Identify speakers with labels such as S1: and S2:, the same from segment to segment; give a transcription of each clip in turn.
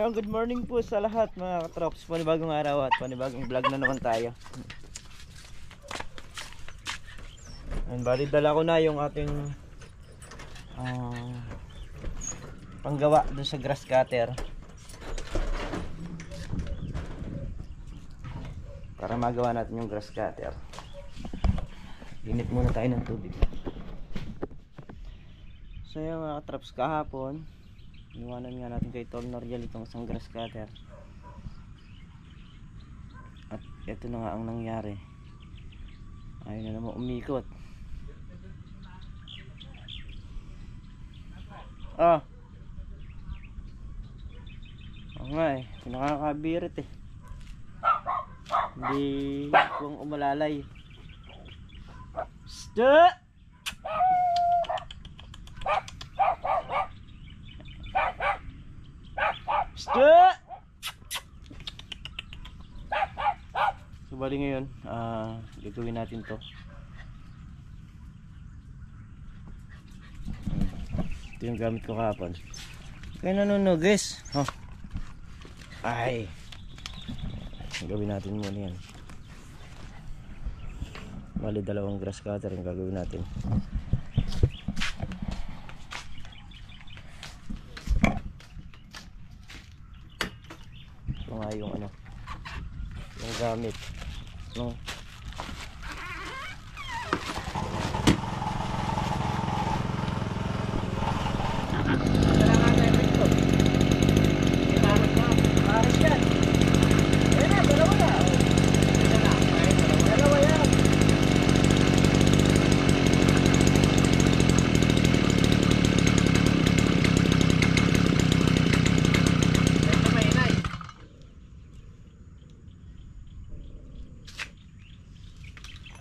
S1: Ayan, good morning po sa lahat mga katrops. Panibagong araw at panibagong vlog na naman tayo. Ayan, bali dala ko na yung ating panggawa dun sa grass cutter para magawa natin yung grass cutter. Init muna tayo ng tubig. So yung mga katrops, kahapon iwanan nga natin kay Tol Noriel itong isang grass cutter. At ito na nga ang nangyari. Ayun na naman umikot. Oo nga eh, pinakakabirit eh. Hindi kung umalalay. Stop! Stop! So bali ngayon, gagawin natin to. Ito yung gamit ko kahapon. Kaya nanunugis. Ay, gagawin natin muna yan. Bali dalawang grass cutter yung gagawin natin. Ito nga yung yung gamit no?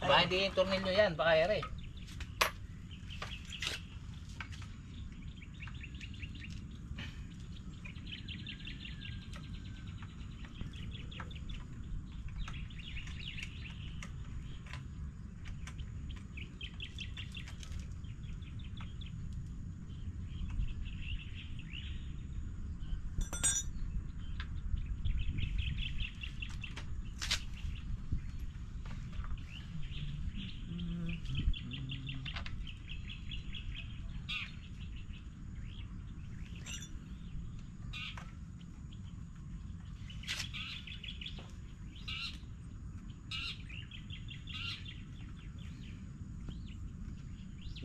S2: Baka hindi yung tornilyo yan, baka ere.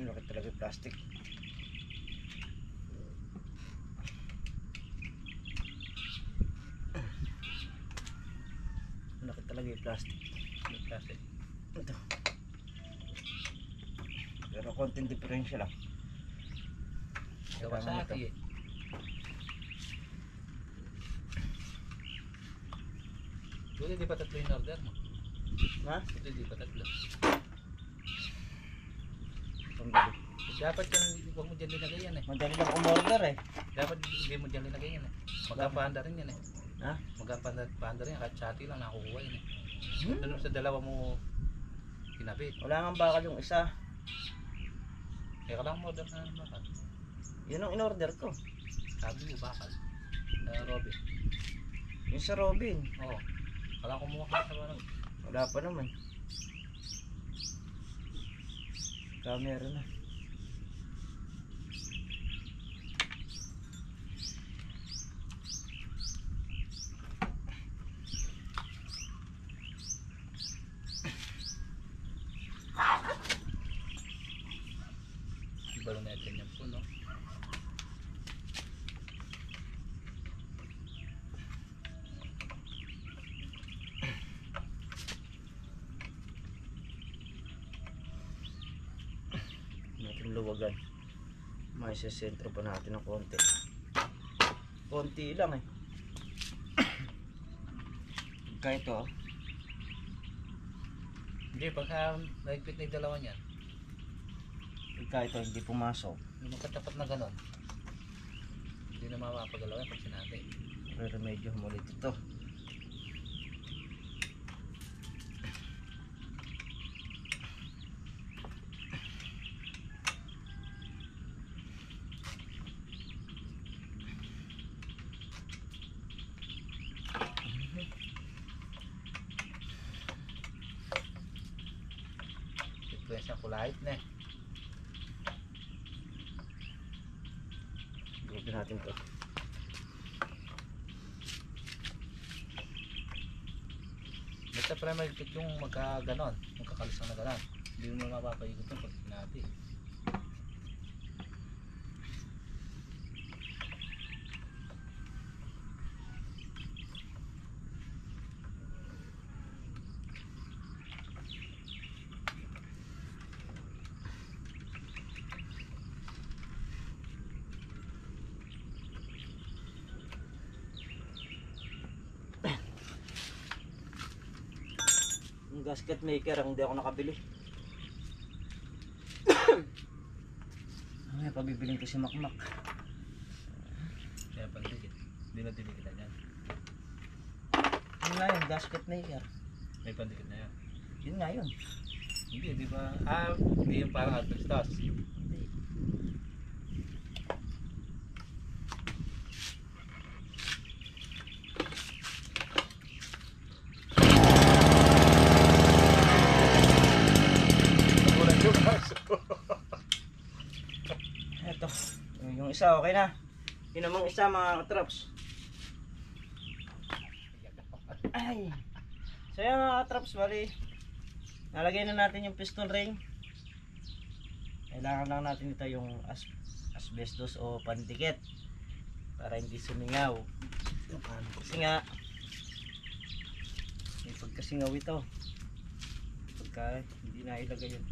S1: Malaki talaga yung plastic. Malaki talaga yung plastic. Ito. Pero konting diferensya lang.
S2: Gawa sa akin eh. Buti di pa tatlo yung order mo.
S1: Ha?
S2: Buti di pa tatlo.
S1: Pambili.
S2: Dapat yan, huwag mo dyan linagay yan eh.
S1: Madali lang umorder eh.
S2: Dapat hindi mo dyan linagay yan eh. Magkapahanda rin yan eh.
S1: Ha?
S2: Magkapahanda rin yan, kahit sati lang nakukuha yan eh. Doon sa dalawa mo kinabit.
S1: Wala nga bakal yung isa.
S2: Kaya ka lang order na ng bakal.
S1: Yun ang in-order ko.
S2: Sabi mo bakal. Robin.
S1: Yung sa Robin.
S2: Oo. Kala kumuha ka sa barang.
S1: Wala pa naman. Camera na.
S2: Balon natin yan po, no?
S1: Natin luwagan. May sentro pa natin ng konti. Konti lang eh. Kaya ito.
S2: Hindi, pagka nagpit na yung dalawa niyan,
S1: Kaya ito hindi pumasok.
S2: yung magkatapat na ganon, hindi na mapapagalaw yan pag sinati.
S1: Pero medyo mulit ito.
S2: light na eh.
S1: Gawin natin to.
S2: Basta pala mahigpit yung magkaganon, magkakalisang na ganon. Hindi mo mapapaikot yung pag natin.
S1: Yung gasket maker ang hindi ako nakabili. Ay, pabibiling ko si Makmak.
S2: Kaya pandikit. Hindi na dinikitan yan.
S1: Yun nga yun, gasket maker.
S2: May pandikit na yan.
S1: Yun nga yun.
S2: Hindi, di ba? Hindi yung parang asbestos.
S1: Hindi. Eto, yung isa okay na. Yun namang isa mga katraps. Ay. So yan mga katraps, bali nalagay na natin yung piston ring. Kailangan lang natin ito yung asbestos o pandikit para hindi sumingaw. Kasi nga may pagkasingaw ito pagka hindi na ilagay yun.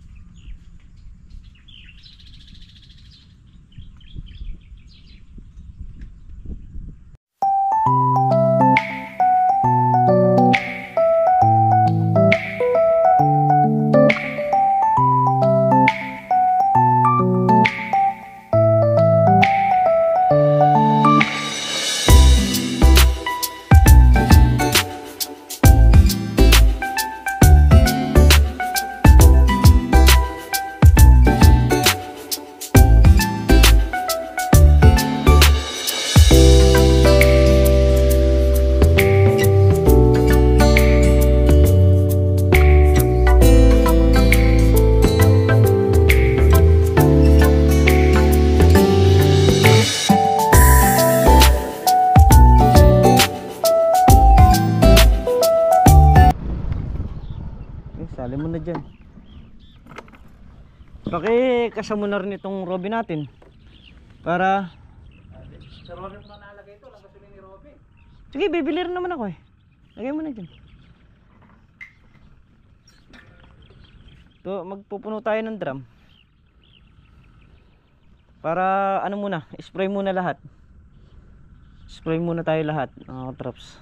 S1: Sali mo na dyan. Pakikasa mo na rin itong Robin natin para
S2: Sa Robin mo na nalagay ito, lang kasi ni Robin.
S1: sige, bibili rin naman ako eh. Lagay mo na dyan. To, magpupuno tayo ng drum para ano muna, spray muna lahat. Spray muna tayo lahat mga traps.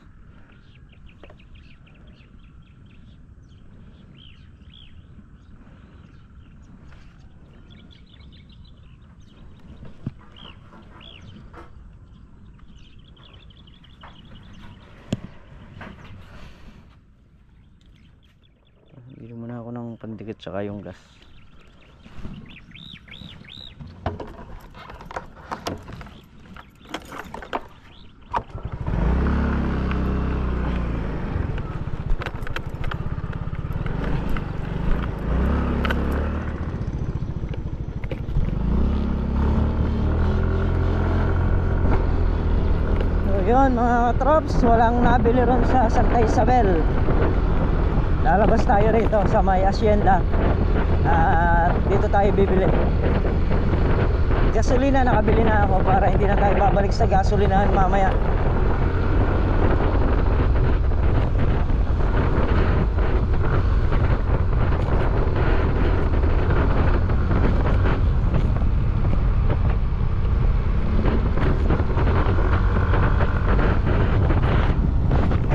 S1: Bili muna ako ng pandikit saka yung gas. So yun mga trops, walang nabili ron sa Santa Isabel. Lalabas tayo rito sa may asyenda at dito tayo bibili. Gasolina nakabili na ako para hindi na tayo babalik sa gasolinahan mamaya.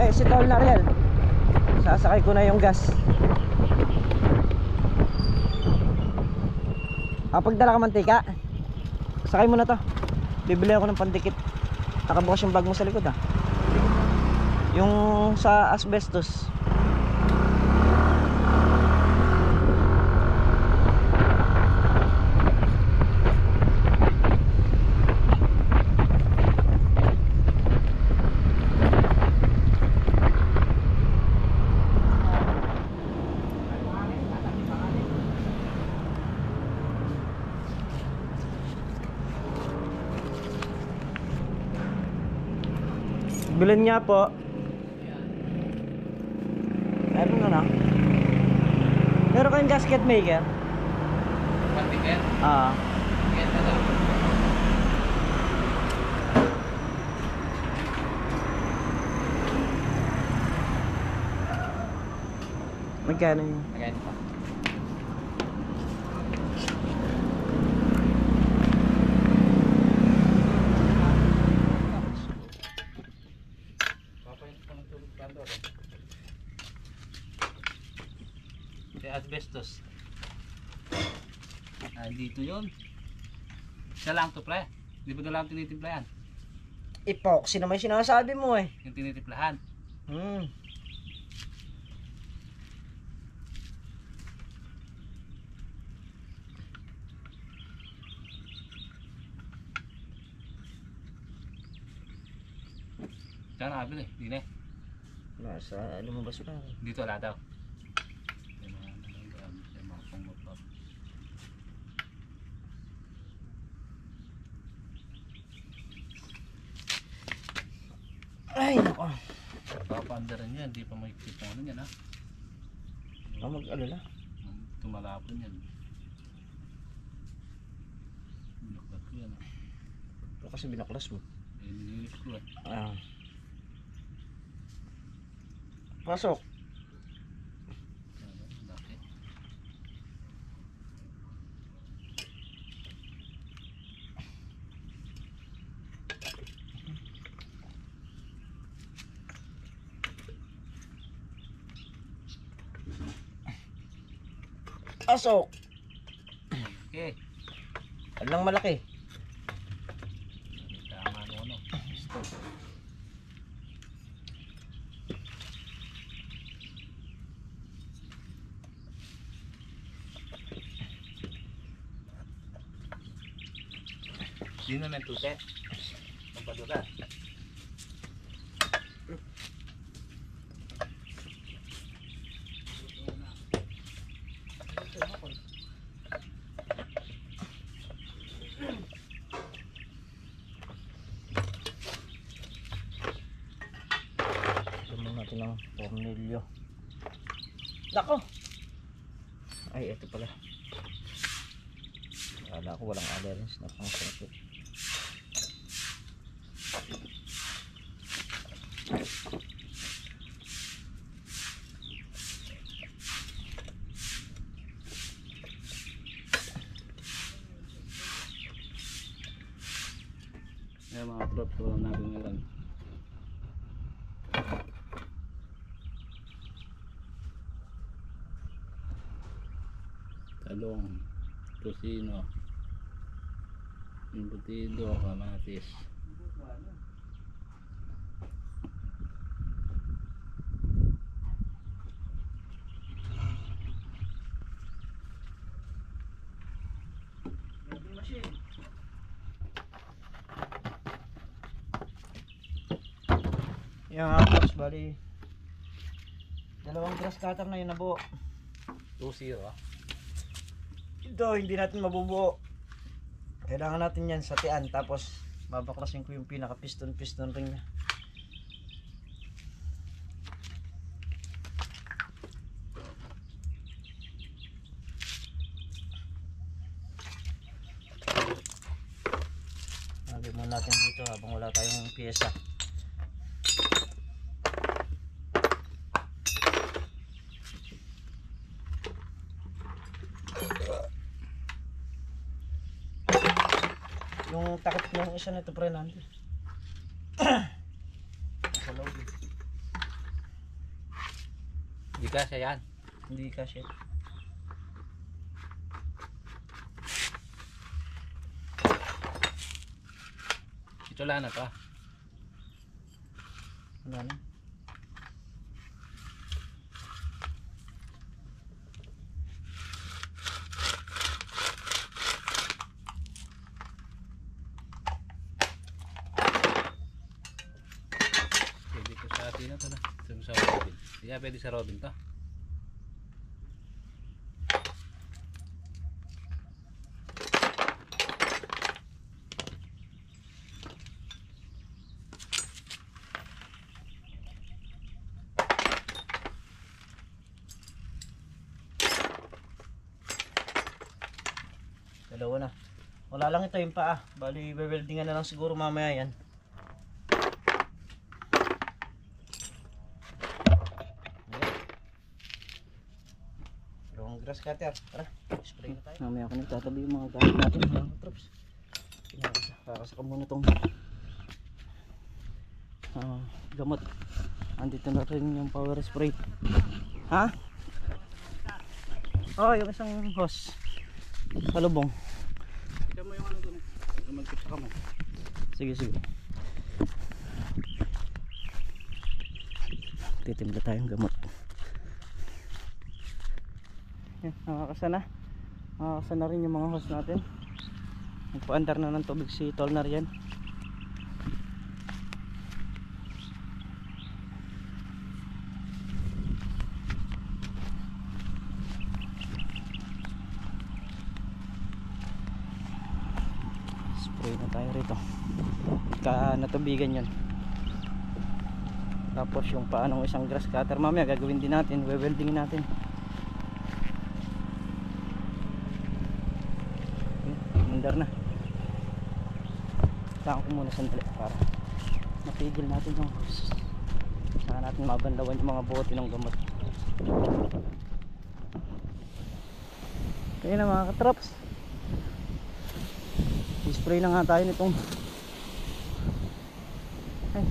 S1: Eh si Tol Nariel, sasakay ko na yung gas. Pagdala ka mantika, sakay mo na to. Bibili ako ng pandikit. Nakabukas yung bag mo sa likod yung sa asbestos. Bilhin nga po. Meron na na. Meron kayong gasket maker?
S2: Patiker?
S1: Ah.
S2: Yan na lang.
S1: Magkano yun?
S2: Again pa. Papayin ko ng tulog kando. Asbestos. Ah, dito yun. Isa lang to, pre. Di ba na lang tinitimplahan?
S1: Epoxy naman yung sinasabi mo eh.
S2: Yung tinitimplahan.
S1: Hmm.
S2: Saan nakabili? Di na eh.
S1: Nasa lumabas pa.
S2: Dito wala daw. Yung mga pangmapap.
S1: Ay, nako.
S2: Papandaran yan. Di pa may kitang ano yan ha.
S1: Huwag mag-alala.
S2: Tumalapon yan. Binaklat ko yan ha.
S1: Ito kasi binaklas mo.
S2: Eh, nilinis ko eh.
S1: Ah. Pasok.
S2: Laki.
S1: Pasok.
S2: Okay.
S1: Alang malaki.
S2: Tama ano. Sino na tute? Papadura.
S1: Tignan natin ang tornilyo. Nako. Ay, ito pala. Akala ko walang adherence na pang sangkit.
S2: Ayan mga props, walang natin ngayon. Talong, tosino, embutido, kamatis.
S1: Yung tapos bali dalawang grass cutter na yun nabuo.
S2: 2-0 ah.
S1: Ito hindi natin mabubuo. Kailangan natin yan sa tian. Tapos babaklasin ko yung pinaka piston ring niya. Lagyan muna natin dito habang wala tayong pyesa. Yung takip ng isa nito pre nandun. Sa loob.
S2: Hindi kasi yan.
S1: Hindi kasi.
S2: Ito lang na to.
S1: Wala na.
S2: Pwede ko sa atin na to na. Sa Robin. Kaya pwede sa Robin to.
S1: wala lang ito yung paa. Bali, weldingan na lang siguro mamaya yan. Yung grass cutter. Tara, spray na tayo. Mamaya ko nagtatabi yung mga gamit natin, mga troops. Kakasa ka muna itong gamot. Andito na rin yung power spray. Ha? Oh, yung isang hose. Salubong.
S2: Tignan mo yung ano dun. Mag-tips ka mo.
S1: Sige, sige. Titimpla tayong gamot. Yan, nakakasa na. Nakakasa na rin yung mga hose natin. Nagpaandar na ng tubig si Tolnar yan. Spray na tayo rito. Natubigan yan. Tapos yung paanong isang grass cutter mamaya gagawin din natin, welding natin. Mandar na. Saan ko muna sandali para mapigil natin yung saka natin mabandawan yung mga bote ng gamot. Kaya na mga katraps, i-spray na nga tayo nitong ay.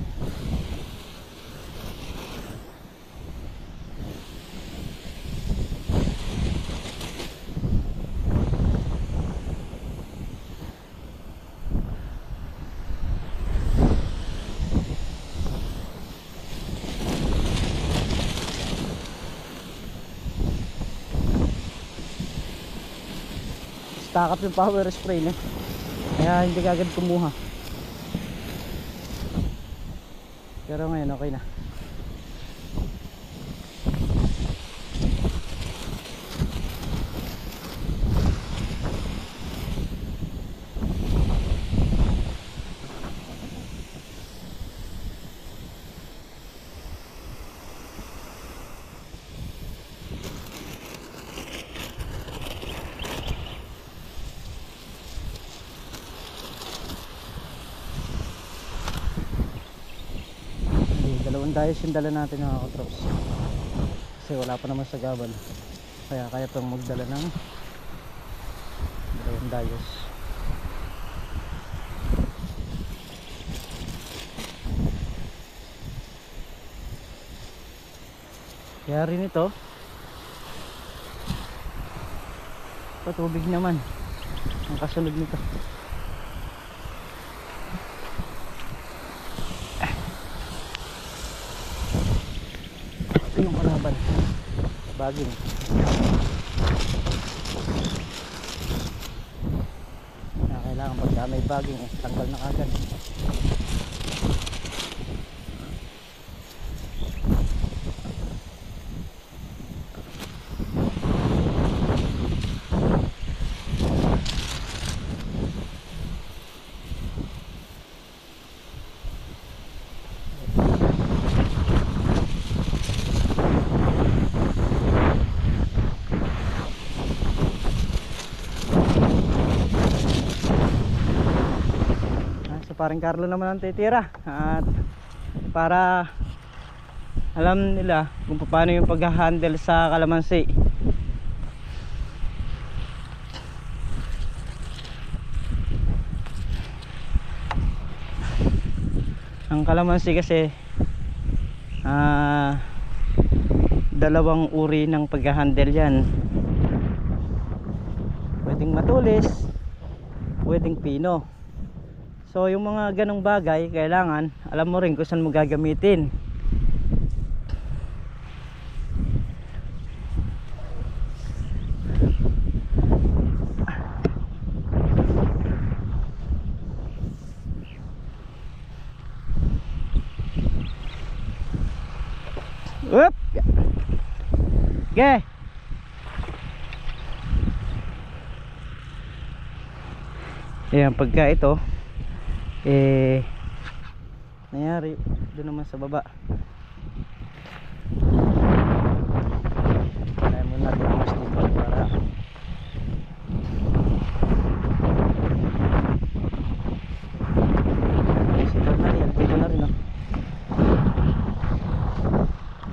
S1: Stack up yung power spray na. Kaya hindi kagad kumuha. Pero ngayon okay na. Dalawang dayos yung dala natin mga katrops kasi wala pa naman sa gabal, kaya kaya pang magdala ng dalawang dayos. Kaya rin ito patubig naman ang kasunod nito. Yung kalaban baging na kailangan pagka may baging tanggal na kagad. Parang Carlo naman ang titira at para alam nila kung paano yung pag-handle sa kalamansi. Ang kalamansi kasi dalawang uri ng pag-handle yan. Pwedeng matulis, pwedeng pino. So yung mga ganong bagay kailangan alam mo rin kung saan mo gagamitin. Up. Okay. Ayan, pagka ito nangyari doon naman sa baba. Kaya muna natin mas dito para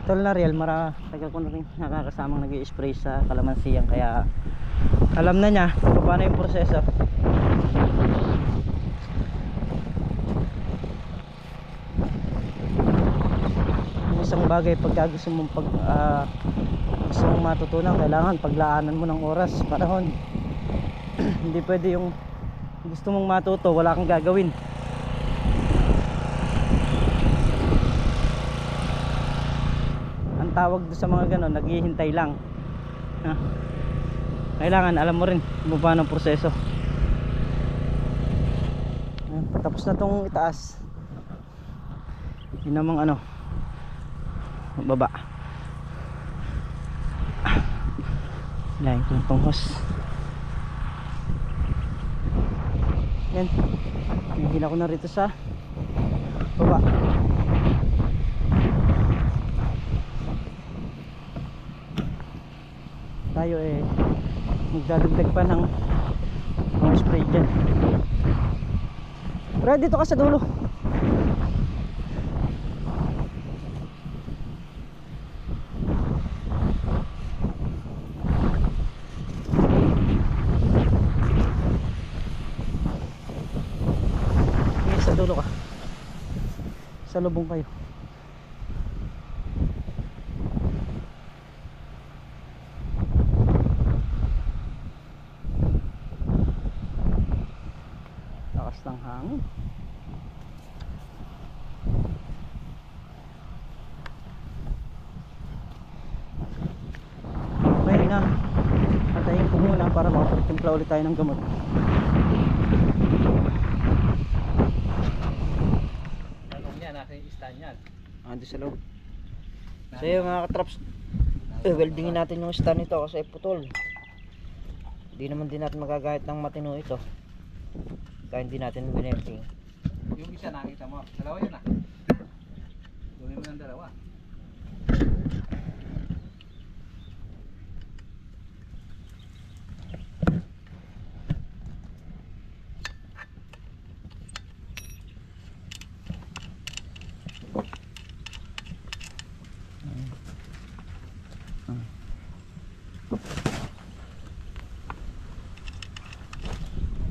S1: Tol Nariel, tagal ko na rin nakakasamang nag-i-spray sa kalamansiyan, kaya alam na niya kung paano yung proseso. Yung isang bagay pagka gusto mong gusto mong matutunan, kailangan paglaanan mo ng oras, panahon. Hindi pwede yung gusto mong matuto wala kang gagawin. Ang tawag doon sa mga ganon, naghihintay lang. Kailangan alam mo rin kung paano ang proseso. Tapos na tong itaas, yun namang baba. Lain kong panghos. Yan, hila ko na rito sa baba. Tayo magdadagdag pa ng mga spray dyan. Pero dito ka sa dulo. Sa dulo ka. Sa lubong kayo. Lakas ng hangin. Okay na. Patayin ko muna para makapagtimpla ulit tayo ng gamot.
S2: Nasa yung stand yan.
S1: Ando sa loob. So yung mga katraps, weldingin natin yung stand nito kasi putol. Hindi naman din natin magagamit ng matino ito. Kaya hindi natin binelding.
S2: Yung isa nakita mo, dalawa yun Kunin mo ng dalawa.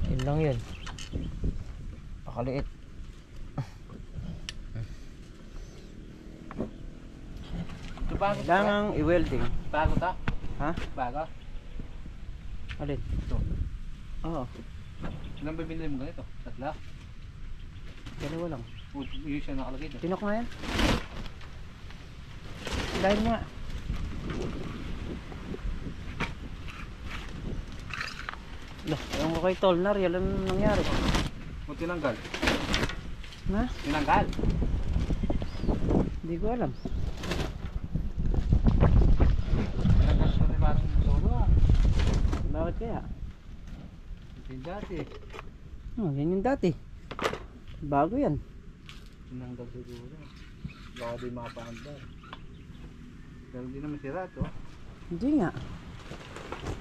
S1: Yun lang yun. Pakaliit.
S2: Ito bago
S1: Kailangang i-welding.
S2: Bago to?
S1: Ha?
S2: Bago?
S1: Alin?
S2: Ito.
S1: Oo.
S2: Ilan ba binili mo ganito? Tatla?
S1: Dalawa lang.
S2: Yung siya nakalagay doon.
S1: Tinok nga yan. Dahil nga. Lah, ewan ko kay Tol Nariel, anong nangyari?
S2: O tinanggal?
S1: Ha?
S2: Tinanggal?
S1: Hindi ko alam.
S2: Tinanggal siya rin parang solo
S1: Bakit kaya?
S2: Ito yung dati.
S1: Yan yung dati. Bago yan.
S2: Tinanggal siguro. Baka di makapaandar. Pero hindi naman sira ito.
S1: Hindi nga.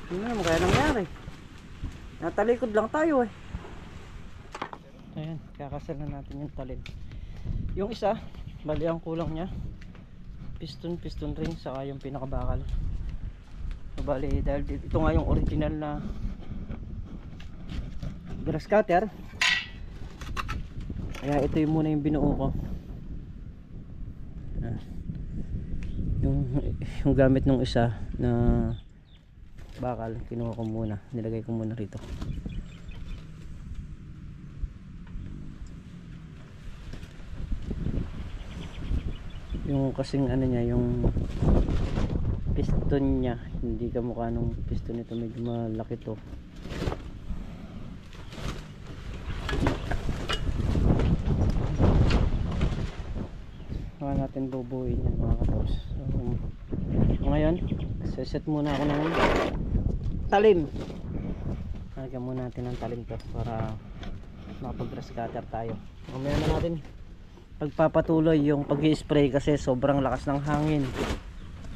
S1: Hindi naman kaya nangyari. Natalikod lang tayo Ayan, kakasal na natin yung talin. Yung isa, bali ang kulang niya piston ring, saka yung pinakabakal. So, bali dahil ito nga yung original na grass cutter, kaya ito yung muna yung binuo ko. Yung gamit nung isa na bakal, kinuha ko muna, nilagay ko muna rito. Yung kasing niya, yung piston niya, hindi kamukha nung piston nito, medyo malaki to. Baka natin bubuin yan mga katos. So, ngayon set muna ako ng talim. Lagyan muna natin ng talim to para makapag grass cutter tayo. Mamaya na natin pagpapatuloy yung pag-i-spray kasi sobrang lakas ng hangin.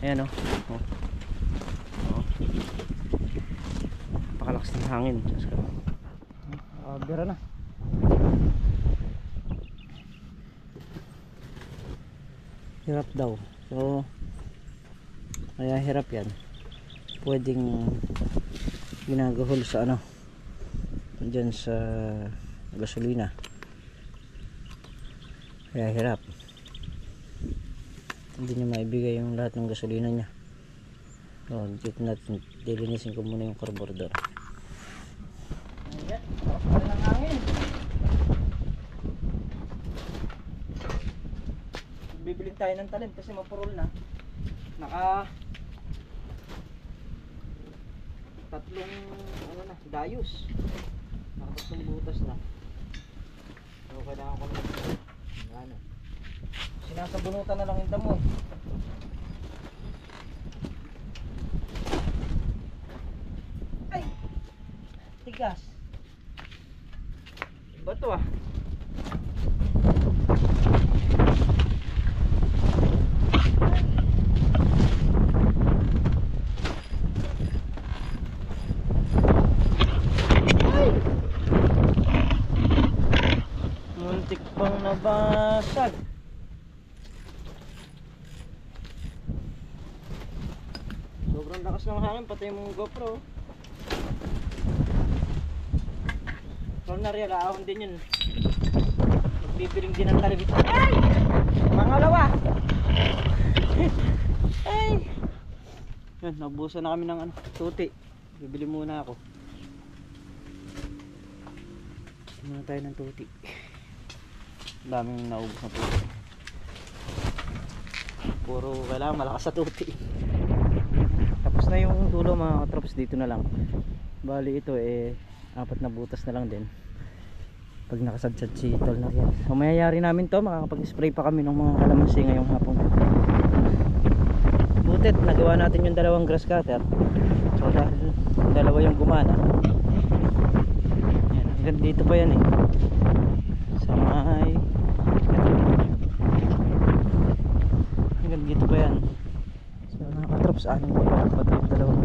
S1: Ayan napakalakas ng hangin. Bira na. Hirap daw. So kaya hirap yan. Pwedeng ginagahol sa ano, dyan sa gasolina, kaya hirap, hindi niya maibigay yung lahat ng gasolina niya. So dito natin dilinisin ko muna yung carburetor. Ayan, tapos ng hangin. Bibilin tayo ng talim kasi mapurol na. Naka tatlong ano na, dayos. Naka tatlong butas na. So kailangan ko na ano, sinasabunutan na lang yung damo. Ay! Tigas. Iba to ah. Muntik pang nabasag. Sobrang lakas ng hangin, pati yung GoPro. Pero narealaahon din yun. Magbibiling din ang talim ito. Ay! Pangalawa! Ay! Yan, nabusan na kami ng ano, tuti. Bibili muna ako. Muna tayo ng tuti. Daming naubos na tuti. Puro kailangan malakas sa tuti. Tapos na yung dulo mga katrops, dito na lang. Bali ito eh 4 na butas na lang din. Pag nakasadsad si tol na yan. So mayayari namin to, makakapag-spray pa kami ng mga kalamansi ngayong hapon. Butit, nagawa natin yung dalawang grass cutter. So dahil dalawa yung gumana. Yan, hanggang dito pa yan eh. Sa may hanggang dito pa yan. So nakakatrops, aning pa lang pati yung dalawang.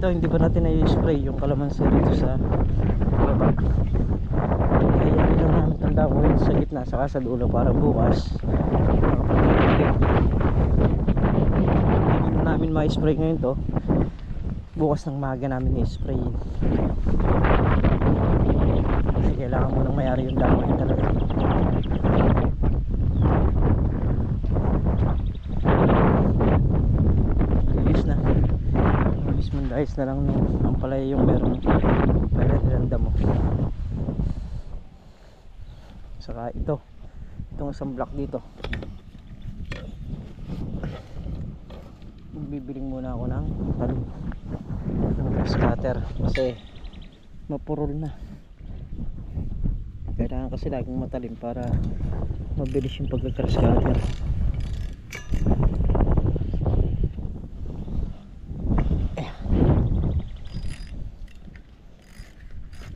S1: Ito hindi pa natin na-spray yung kalamansi rito sa baba. Kaya lang namin tanda ko yun sa gitna saka sa dulo para bukas hindi namin ma-spray ngayon to. Bukas ng maga namin i-spray yun. Kasi kailangan mo nang mayari yung damo yun talaga. Lilis na. Mismong dahis na lang ang palay yung meron pwede randa mo. Saka itong isang block dito, bibiling muna ako ng talong ng scatter kasi mapurol na. Kailangan kasi laging matalim para mabilis yung pagkaka-scatter.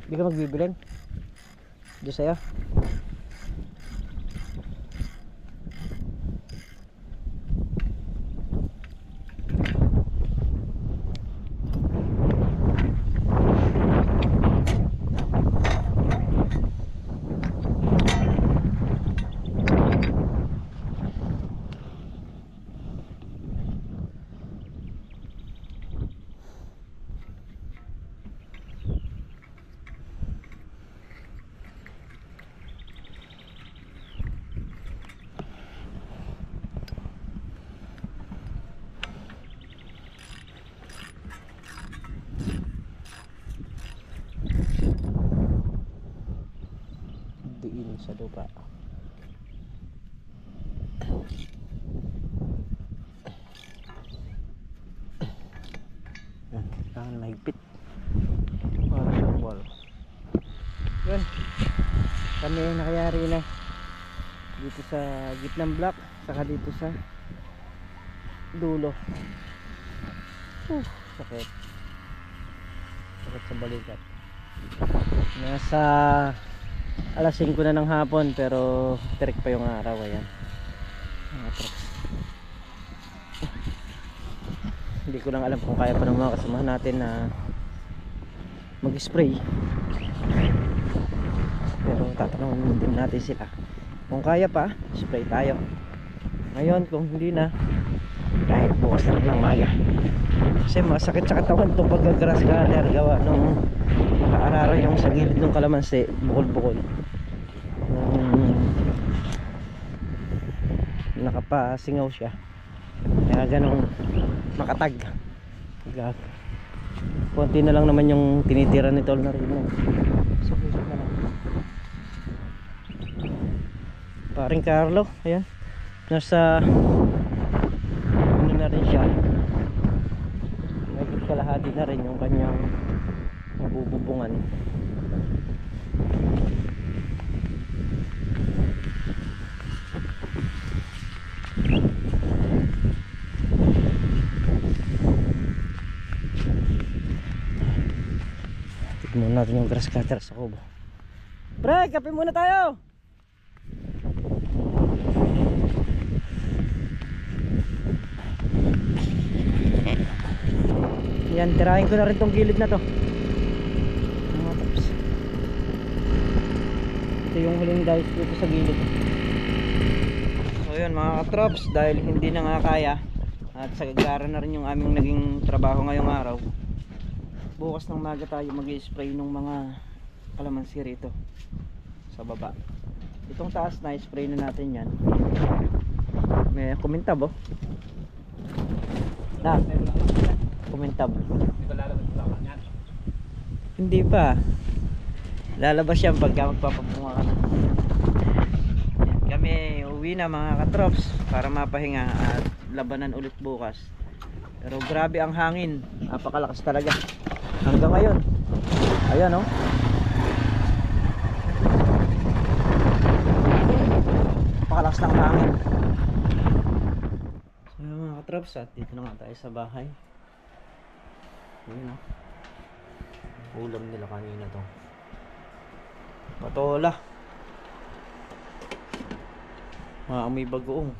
S1: Hindi ka magbibiling di sa'yo. Diin sa lupa. Kailangan mahigpit para sa wall. Yun, kami nakayari na dito sa gitnang block saka dito sa dulo. Sakit sa balikat. Nasa alas 5 na ng hapon pero tirik pa yung araw. Ayan, hindi ko lang alam kung kaya pa ng mga kasamahan natin na mag-spray, pero tatanungin din natin sila Kung kaya pa, spray tayo. Ngayon kung hindi na, kahit bukas na ng maga. Kasi masakit sa katawan itong pagka-grass cutter. Gawa nung nakaararo yung sa gilid ng kalamansi, bukol-bukol. Nakapasingaw siya. Kaya ganong makatag. Konti na lang naman yung tinitira ni Tol na rin. So, na lang. Paring Carlo, ayan. Nasa ano na rin siya. May kalahati na rin yung kanyang mabububungan. Tignan natin yung grass cutter sa kubo. Pre, kape muna tayo. Yan, tirahin ko na rin tong gilid na to. Ito yung huling dice dito sa gilid. So yun mga katrops, dahil hindi na nga kaya at sagagara na rin yung aming naging trabaho ngayong araw, bukas ng maga tayo mag-spray ng mga kalamansi rito sa baba. Itong taas na spray na natin yan. May kumintab oh. Na kumintab.
S2: Hindi ba lalabas yung yan?
S1: Hindi pa. Lalabas yan pagka magpapabunga ka na. Kami uwi na mga katrops para mapahinga at labanan ulit bukas. Pero grabe ang hangin, napakalakas talaga hanggang ngayon. Ayan oh. Napakalakas ng hangin. So yun mga katrops, at dito na nga tayo sa bahay. Yun oh. Ulam nila kanina to patola. May bagoong.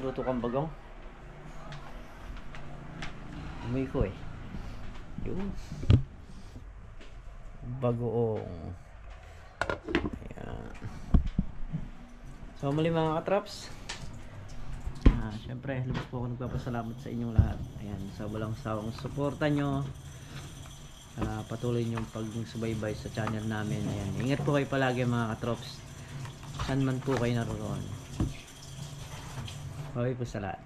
S1: Luto kang bagong. Amoy ko eh. Yun. Bagoong. Ayan. So muli mga katraps. Siyempre, lubos po ako nagpapasalamat sa inyong lahat. Ayan, sa walang sawang suporta nyo. Patuloy nyo pagsubaybay sa channel namin. Ayan, ingat po kayo palagi mga katrops. Saan man po kayo naroon. Okay po sa lahat.